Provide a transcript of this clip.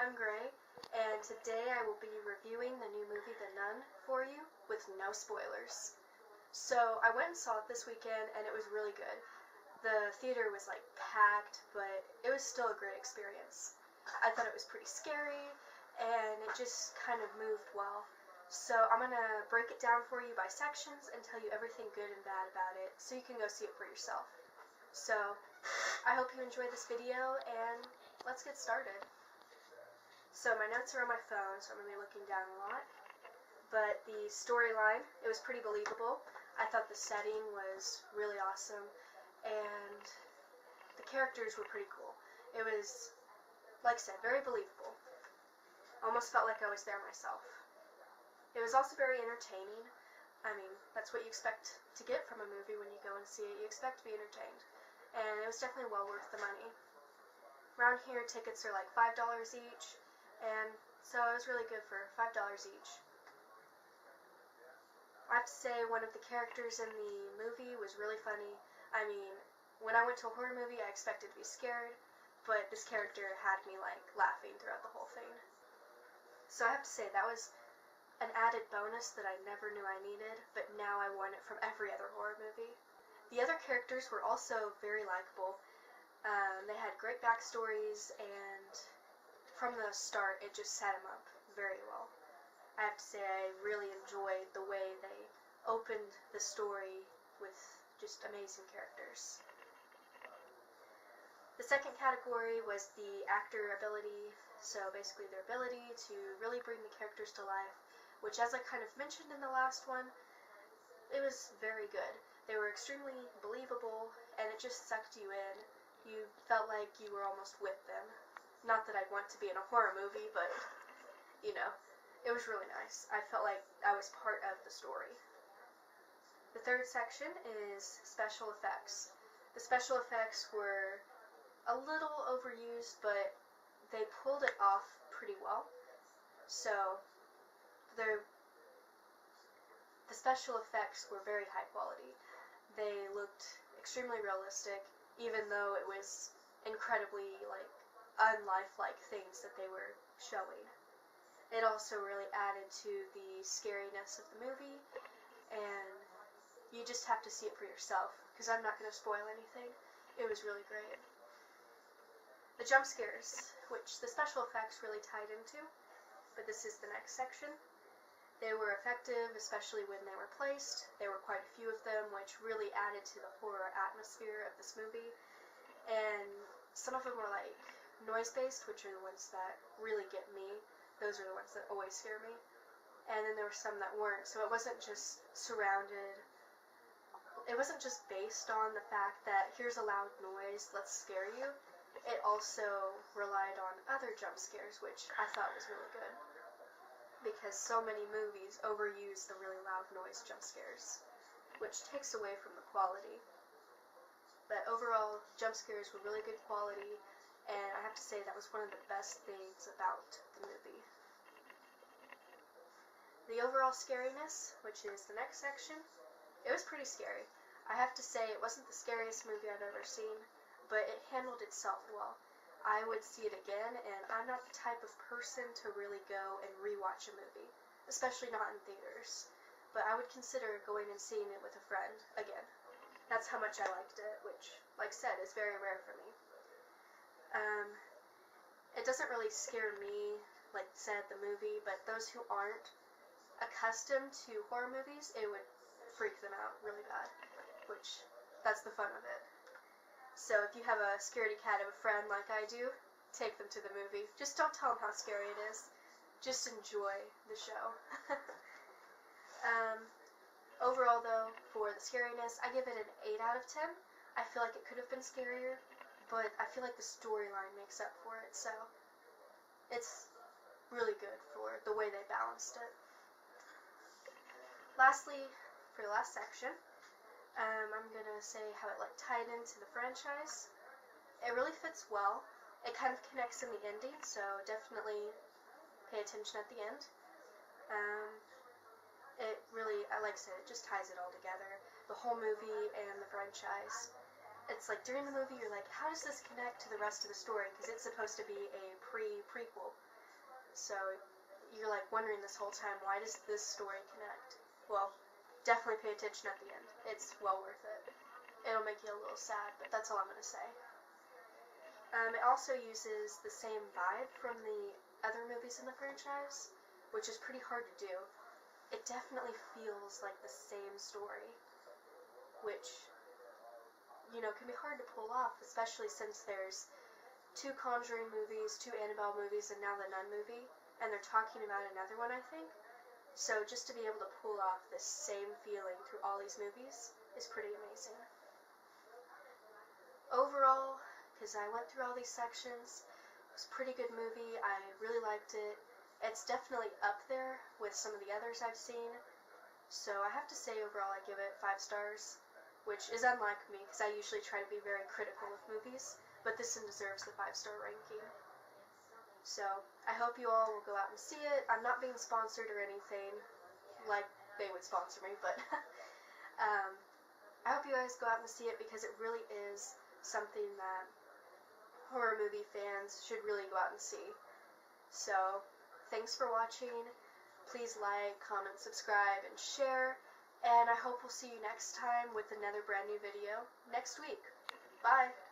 I'm Gray, and today I will be reviewing the new movie The Nun for you with no spoilers. So I went and saw it this weekend and it was really good. The theater was like packed, but it was still a great experience. I thought it was pretty scary and it just kind of moved well. So I'm going to break it down for you by sections and tell you everything good and bad about it so you can go see it for yourself. So I hope you enjoy this video and let's get started. So my notes are on my phone, so I'm going to be looking down a lot. But the storyline, it was pretty believable. I thought the setting was really awesome, and the characters were pretty cool. It was, like I said, very believable. Almost felt like I was there myself. It was also very entertaining. I mean, that's what you expect to get from a movie when you go and see it. You expect to be entertained. And it was definitely well worth the money. Around here, tickets are like $5 each. And so it was really good for $5 each. I have to say, one of the characters in the movie was really funny. I mean, when I went to a horror movie, I expected to be scared, but this character had me, like, laughing throughout the whole thing. So I have to say, that was an added bonus that I never knew I needed, but now I want it from every other horror movie. The other characters were also very likable. They had great backstories, and from the start, it just set them up very well. I have to say, I really enjoyed the way they opened the story with just amazing characters. The second category was the actor ability, so basically their ability to really bring the characters to life, which, as I kind of mentioned in the last one, it was very good. They were extremely believable, and it just sucked you in. You felt like you were almost with them. Not that I'd want to be in a horror movie, but, you know, it was really nice. I felt like I was part of the story. The third section is special effects. The special effects were a little overused, but they pulled it off pretty well. So, the special effects were very high quality. They looked extremely realistic, even though it was incredibly, like, unlifelike things that they were showing. It also really added to the scariness of the movie, and you just have to see it for yourself, because I'm not going to spoil anything. It was really great. The jump scares, which the special effects really tied into, but this is the next section. They were effective, especially when they were placed. There were quite a few of them, which really added to the horror atmosphere of this movie. And some of them were like noise-based, which are the ones that really get me. Those are the ones that always scare me. And then there were some that weren't, so it wasn't just surrounded. It wasn't just based on the fact that here's a loud noise, let's scare you. It also relied on other jump scares, which I thought was really good. Because so many movies overuse the really loud noise jump scares, which takes away from the quality. But overall, jump scares were really good quality, and I have to say that was one of the best things about the movie. The overall scariness, which is the next section, it was pretty scary. I have to say it wasn't the scariest movie I've ever seen, but it handled itself well. I would see it again, and I'm not the type of person to really go and rewatch a movie, especially not in theaters. But I would consider going and seeing it with a friend again. That's how much I liked it, which, like I said, is very rare for me. It doesn't really scare me, like said the movie, but those who aren't accustomed to horror movies, it would freak them out really bad, which, that's the fun of it. So if you have a scaredy cat of a friend like I do, take them to the movie. Just don't tell them how scary it is. Just enjoy the show. Overall, though, for the scariness, I give it an 8 out of 10. I feel like it could have been scarier, but I feel like the storyline makes up for it, so it's really good for the way they balanced it. Lastly, for the last section, I'm going to say how it tied into the franchise. It really fits well. It kind of connects in the ending, so definitely pay attention at the end. It really, like I said, it just ties it all together. The whole movie and the franchise. It's during the movie you're like, how does this connect to the rest of the story? Because it's supposed to be a prequel. So you're like wondering this whole time, why does this story connect? Well, definitely pay attention at the end. It's well worth it. It'll make you a little sad, but that's all I'm going to say. It also uses the same vibe from the other movies in the franchise, which is pretty hard to do. It definitely feels like the same story, which, can be hard to pull off, especially since there's 2 Conjuring movies, 2 Annabelle movies, and now the Nun movie, and they're talking about another one, I think. So just to be able to pull off this same feeling through all these movies is pretty amazing. Overall, because I went through all these sections, it was a pretty good movie. I really liked it. It's definitely up there with some of the others I've seen. So I have to say overall I give it 5 stars, which is unlike me because I usually try to be very critical of movies, but this one deserves the 5-star ranking. So, I hope you all will go out and see it. I'm not being sponsored or anything, like they would sponsor me, but I hope you guys go out and see it because it really is something that horror movie fans should really go out and see. So, thanks for watching. Please like, comment, subscribe, and share. And I hope we'll see you next time with another brand new video next week. Bye!